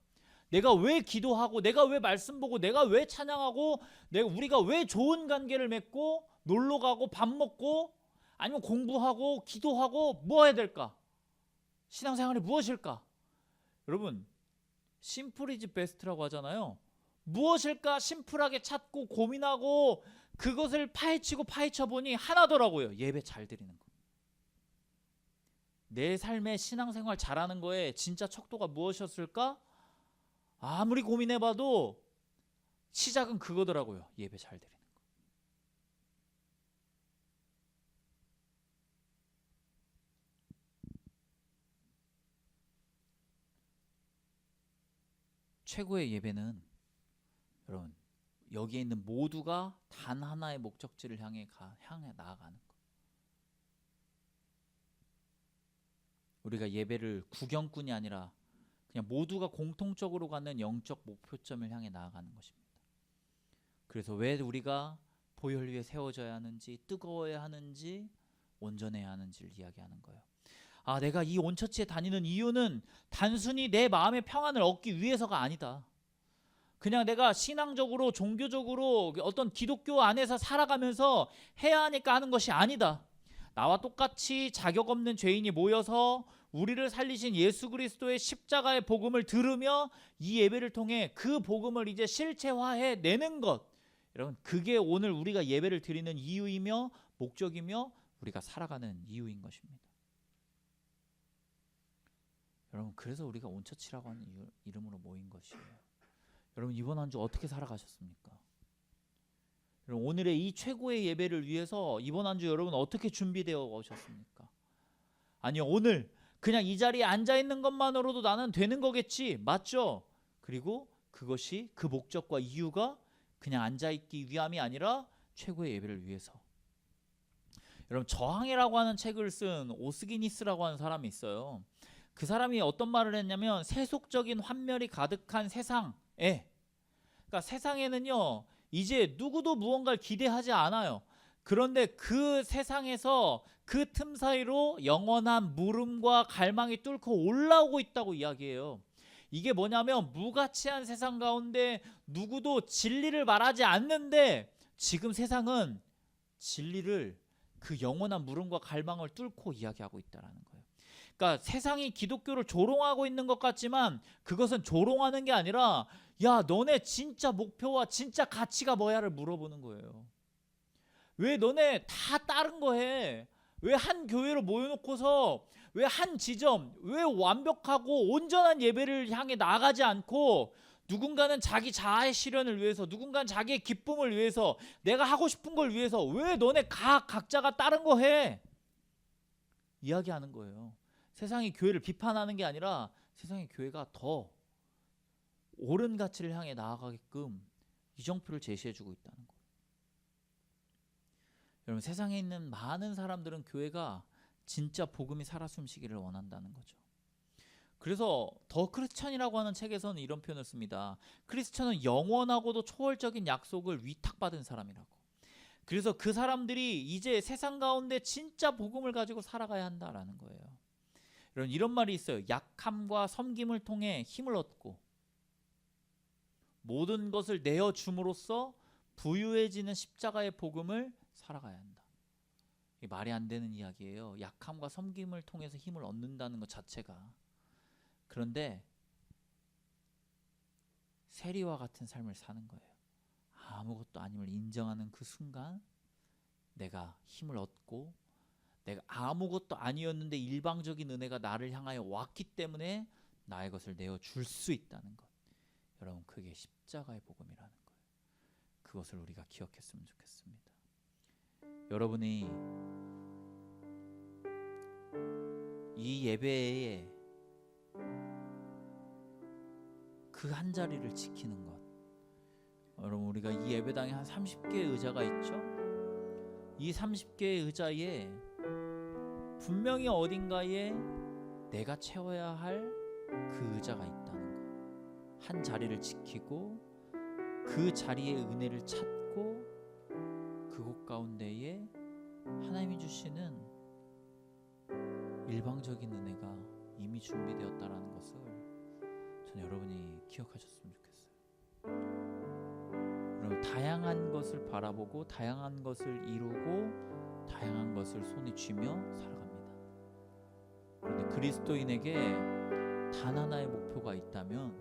내가 왜 기도하고, 내가 왜 말씀 보고, 내가 왜 찬양하고, 우리가 왜 좋은 관계를 맺고 놀러 가고 밥 먹고 아니면 공부하고 기도하고 뭐 해야 될까? 신앙생활이 무엇일까? 여러분, 심플 이즈 베스트라고 하잖아요. 무엇일까 심플하게 찾고 고민하고 그것을 파헤치고 파헤쳐 보니 하나더라고요. 예배 잘 드리는 거. 내 삶의 신앙생활 잘하는 거에 진짜 척도가 무엇이었을까? 아무리 고민해봐도 시작은 그거더라고요. 예배 잘 드리는 거. 최고의 예배는 여러분, 여기에 있는 모두가 단 하나의 목적지를 향해 나아가는 것. 우리가 예배를 구경꾼이 아니라 그냥 모두가 공통적으로 가는 영적 목표점을 향해 나아가는 것입니다. 그래서 왜 우리가 보혈 위에 세워져야 하는지, 뜨거워야 하는지, 온전해야 하는지를 이야기하는 거예요. 아, 내가 이 온처치에 다니는 이유는 단순히 내 마음의 평안을 얻기 위해서가 아니다. 그냥 내가 신앙적으로 종교적으로 어떤 기독교 안에서 살아가면서 해야 하니까 하는 것이 아니다. 나와 똑같이 자격 없는 죄인이 모여서 우리를 살리신 예수 그리스도의 십자가의 복음을 들으며 이 예배를 통해 그 복음을 이제 실체화해 내는 것. 여러분, 그게 오늘 우리가 예배를 드리는 이유이며 목적이며 우리가 살아가는 이유인 것입니다. 여러분, 그래서 우리가 온처치라고 하는 이름으로 모인 것이에요. 여러분, 이번 한 주 어떻게 살아가셨습니까? 여러분, 오늘의 이 최고의 예배를 위해서 이번 한 주 여러분 어떻게 준비되어 오셨습니까? 아니요, 오늘 그냥 이 자리에 앉아 있는 것만으로도 나는 되는 거겠지, 맞죠? 그리고 그것이 그 목적과 이유가 그냥 앉아 있기 위함이 아니라 최고의 예배를 위해서. 여러분, 저항이라고 하는 책을 쓴 오스기니스라고 하는 사람이 있어요. 그 사람이 어떤 말을 했냐면, 세속적인 환멸이 가득한 세상에, 그러니까 세상에는요 이제 누구도 무언가를 기대하지 않아요. 그런데 그 세상에서 그 틈 사이로 영원한 물음과 갈망이 뚫고 올라오고 있다고 이야기해요. 이게 뭐냐면, 무가치한 세상 가운데 누구도 진리를 말하지 않는데 지금 세상은 진리를, 그 영원한 물음과 갈망을 뚫고 이야기하고 있다는 거예요. 그러니까 세상이 기독교를 조롱하고 있는 것 같지만 그것은 조롱하는 게 아니라, 야, 너네 진짜 목표와 진짜 가치가 뭐야를 물어보는 거예요. 왜 너네 다 다른 거 해? 왜 한 교회로 모여놓고서 왜 한 지점, 왜 완벽하고 온전한 예배를 향해 나가지 않고 누군가는 자기 자아의 실현을 위해서, 누군가는 자기의 기쁨을 위해서, 내가 하고 싶은 걸 위해서 왜 너네 각자가 다른 거 해? 이야기하는 거예요. 세상이 교회를 비판하는 게 아니라 세상의 교회가 더 옳은 가치를 향해 나아가게끔 이정표를 제시해주고 있다는 거예요. 여러분, 세상에 있는 많은 사람들은 교회가 진짜 복음이 살아 숨쉬기를 원한다는 거죠. 그래서 더 크리스천이라고 하는 책에서는 이런 표현을 씁니다. 크리스천은 영원하고도 초월적인 약속을 위탁받은 사람이라고. 그래서 그 사람들이 이제 세상 가운데 진짜 복음을 가지고 살아가야 한다라는 거예요. 이런 말이 있어요. 약함과 섬김을 통해 힘을 얻고 모든 것을 내어줌으로써 부유해지는 십자가의 복음을 살아가야 한다. 이게 말이 안 되는 이야기예요. 약함과 섬김을 통해서 힘을 얻는다는 것 자체가. 그런데 세리와 같은 삶을 사는 거예요. 아무것도 아님을 인정하는 그 순간 내가 힘을 얻고, 내가 아무것도 아니었는데 일방적인 은혜가 나를 향하여 왔기 때문에 나의 것을 내어줄 수 있다는 것. 여러분, 그게 십자가의 복음이라는 거예요. 그것을 우리가 기억했으면 좋겠습니다. 여러분이 이 예배에 그 한 자리를 지키는 것. 여러분, 우리가 이 예배당에 한 30개의 의자가 있죠. 이 30개의 의자에 분명히 어딘가에 내가 채워야 할 그 의자가 있다는 것. 한 자리를 지키고 그 자리의 은혜를 찾고 그곳 가운데에 하나님이 주시는 일방적인 은혜가 이미 준비되었다라는 것을 저는 여러분이 기억하셨으면 좋겠어요. 여러분, 다양한 것을 바라보고 다양한 것을 이루고 다양한 것을 손에 쥐며 살아갑니다. 그런데 그리스도인에게 단 하나의 목표가 있다면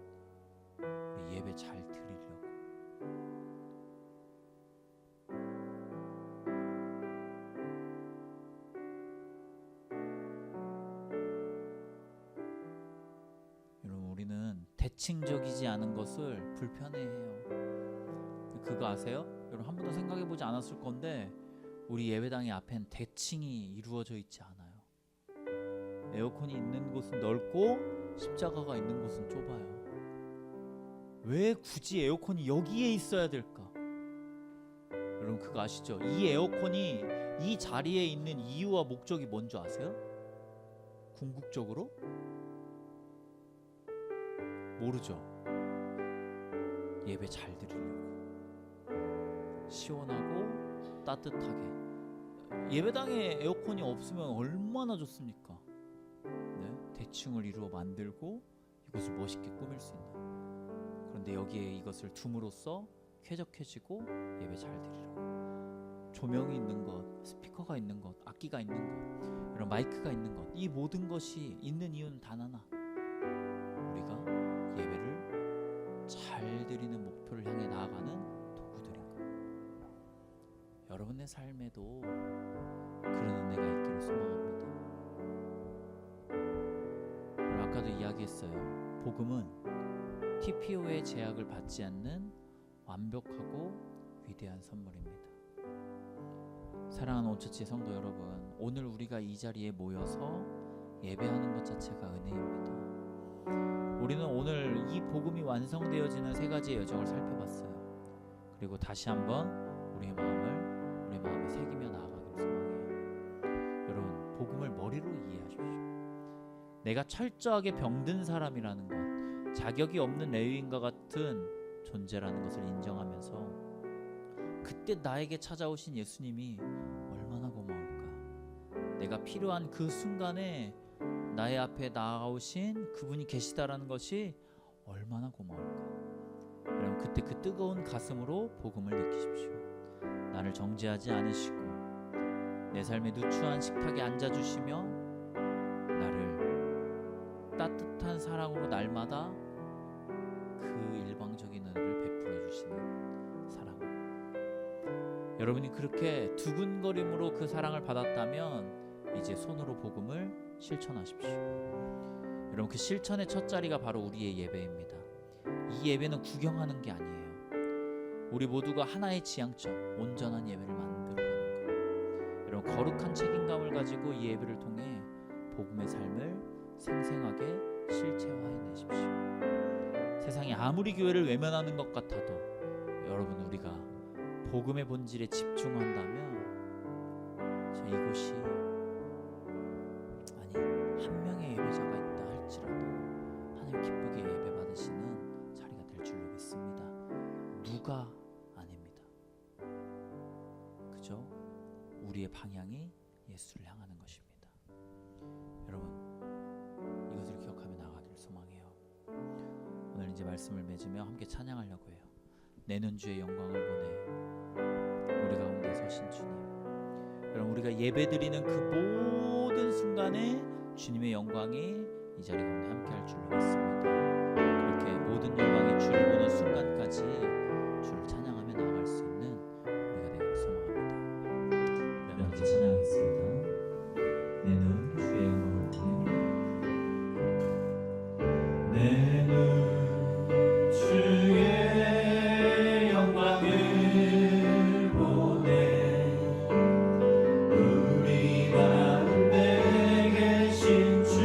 우리 예배 잘 드리려고. 여러분, 우리는 대칭적이지 않은 것을 불편해해요. 그거 아세요? 여러분 한 번도 생각해보지 않았을 건데 우리 예배당의 앞엔 대칭이 이루어져 있지 않아요. 에어컨이 있는 곳은 넓고 십자가가 있는 곳은 좁아요. 왜 굳이 에어컨이 여기에 있어야 될까? 여러분 그거 아시죠? 이 에어컨이 이 자리에 있는 이유와 목적이 뭔지 아세요? 궁극적으로? 모르죠. 예배 잘 드리려고. 시원하고 따뜻하게. 예배당에 에어컨이 없으면 얼마나 좋습니까? 네? 대칭을 이루어 만들고 이것을 멋있게 꾸밀 수 있는. 그런데 여기에 이것을 둠으로써 쾌적해지고 예배 잘 드리라고. 조명이 있는 것, 스피커가 있는 것, 악기가 있는 것, 이런 마이크가 있는 것, 이 모든 것이 있는 이유는 단 하나. 우리가 예배를 잘 드리는 목표를 향해 나아가는 도구들인 것. 여러분의 삶에도 그런 은혜가 있기를 소망합니다. 아까도 이야기했어요. 복음은 TPO의 제약을 받지 않는 완벽하고 위대한 선물입니다. 사랑하는 온처치 성도 여러분, 오늘 우리가 이 자리에 모여서 예배하는 것 자체가 은혜입니다. 우리는 오늘 이 복음이 완성되어지는 세 가지의 여정을 살펴봤어요. 그리고 다시 한번 우리의 마음에 새기며 나아가기를 소망해요. 여러분, 복음을 머리로 이해하십시오. 내가 철저하게 병든 사람이라는 것, 자격이 없는 레위인과 같은 존재라는 것을 인정하면서 그때 나에게 찾아오신 예수님이 얼마나 고마울까. 내가 필요한 그 순간에 나의 앞에 나아오신 그분이 계시다라는 것이 얼마나 고마울까. 여러분, 그때 그 뜨거운 가슴으로 복음을 느끼십시오. 나를 정죄하지 않으시고 내 삶의 누추한 식탁에 앉아주시며 나를 따뜻한 사랑으로 날마다 그 일방적인 은혜를 베풀어 주시는 사랑. 여러분이 그렇게 두근거림으로 그 사랑을 받았다면 이제 손으로 복음을 실천하십시오. 여러분, 그 실천의 첫 자리가 바로 우리의 예배입니다. 이 예배는 구경하는 게 아니에요. 우리 모두가 하나의 지향점, 온전한 예배를 만들어가는 거예요. 여러분, 거룩한 책임감을 가지고 이 예배를 통해 복음의 삶을 생생하게 실체화해내십시오. 세상이 아무리 교회를 외면하는 것 같아도 여러분, 우리가 복음의 본질에 집중한다면 저 이곳이 아니 한 명의 예배자가 있다 할지라도 하나님 기쁘게 예배 받으시는 자리가 될 줄로 믿습니다. 누가 아닙니다. 그저 우리의 방향이 예수를 향하는 것입니다. 여러분, 이것을 기억하며 나아가길 소망해요. 오늘 이제 말씀을 맺으며 함께 찬양하려고 해요. 내는 주의 영광을 보내 우리 가운데 서신 주님. 여러분, 우리가 예배드리는 그 모든 순간에 주님의 영광이 이 자리 가운데 함께할 줄로 믿습니다. 그렇게 모든 영광이 주를 보는 순간까지 주를 찬양하며 나아갈 수 있는 우리가 되기를 소망합니다. 우리 함께 찬양하겠습니다. 내 눈 주의 영광을 보내. 내 눈 주의 영광을 보내. 우리 가운데 계신 주님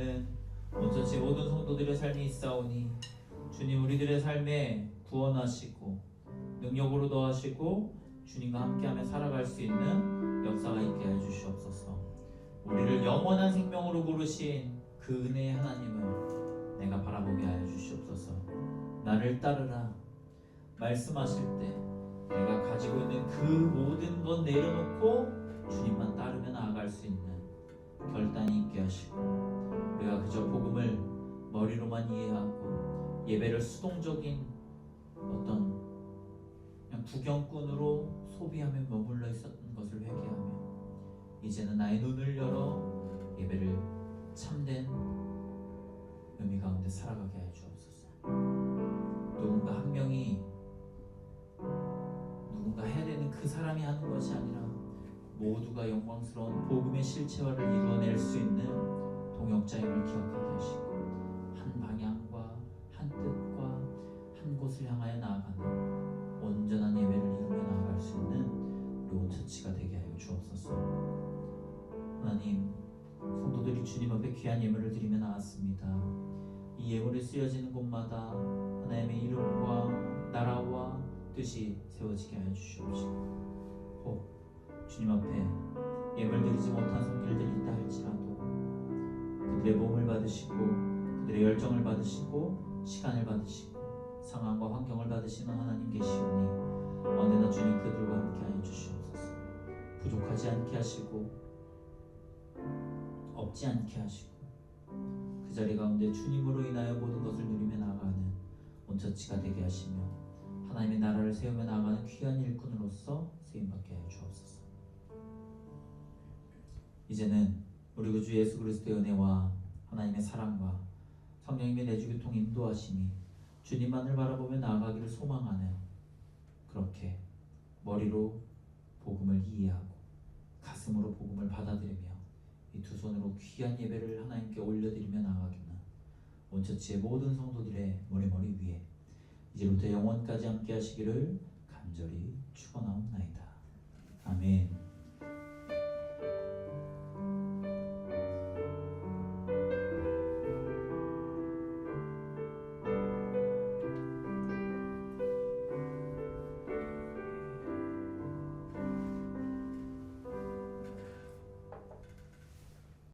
살아가는 온전치 모든 성도들의 삶이 있사오니 주님 우리들의 삶에 구원하시고 능력으로 더하시고 주님과 함께하며 살아갈 수 있는 역사가 있게 해주시옵소서. 우리를 영원한 생명으로 부르신 그 은혜의 하나님을 내가 바라보게 하여 주시옵소서. 나를 따르라 말씀하실 때 내가 가지고 있는 그 모든 것 내려놓고 주님만 따르며 나아갈 수 있는 결단이 있게 하시고, 우리가 그저 복음을 머리로만 이해하고 예배를 수동적인 어떤 그냥 구경꾼으로 소비하며 머물러 있었던 것을 회개하며 이제는 나의 눈을 열어 예배를 참된 의미 가운데 살아가게 하여 주옵소서. 누군가 한 명이 누군가 해야 되는 그 사람이 하는 것이 아니라 모두가 영광스러운 복음의 실체화를 이루어낼 수 있는 동역자임을 기억하게 하시고 한 방향과 한 뜻과 한 곳을 향하여 나아가는 온전한 예배를 이루며 나아갈 수 있는 우리 온처치가 되게 하여 주옵소서. 하나님, 성도들이 주님 앞에 귀한 예물을 드리며 나왔습니다. 이 예물이 쓰여지는 곳마다 하나님의 이름과 나라와 뜻이 세워지게 하여 주시옵시고, 혹 주님 앞에 예물 드리지 못한 손길들이 있다 할지라도 그들의 몸을 받으시고 그들의 열정을 받으시고 시간을 받으시고 상황과 환경을 받으시는 하나님 계시오니 언제나 주님 그들과 함께 하여 주시옵소서. 부족하지 않게 하시고 없지 않게 하시고 그 자리 가운데 주님으로 인하여 모든 것을 누리며 나아가는 온처치가 되게 하시며 하나님의 나라를 세우며 나아가는 귀한 일꾼으로서 쓰임받게 하여 주옵소서. 이제는 우리 구주 예수 그리스도의 은혜와 하나님의 사랑과 성령님의 내주교통 인도하심이 주님만을 바라보며 나아가기를 소망하는, 그렇게 머리로 복음을 이해하고 가슴으로 복음을 받아들이며 이 두 손으로 귀한 예배를 하나님께 올려드리며 나아가기는 온처치의 모든 성도들의 머리 위에 이제부터 영원까지 함께 하시기를 간절히 축원하옵나이다. 아멘.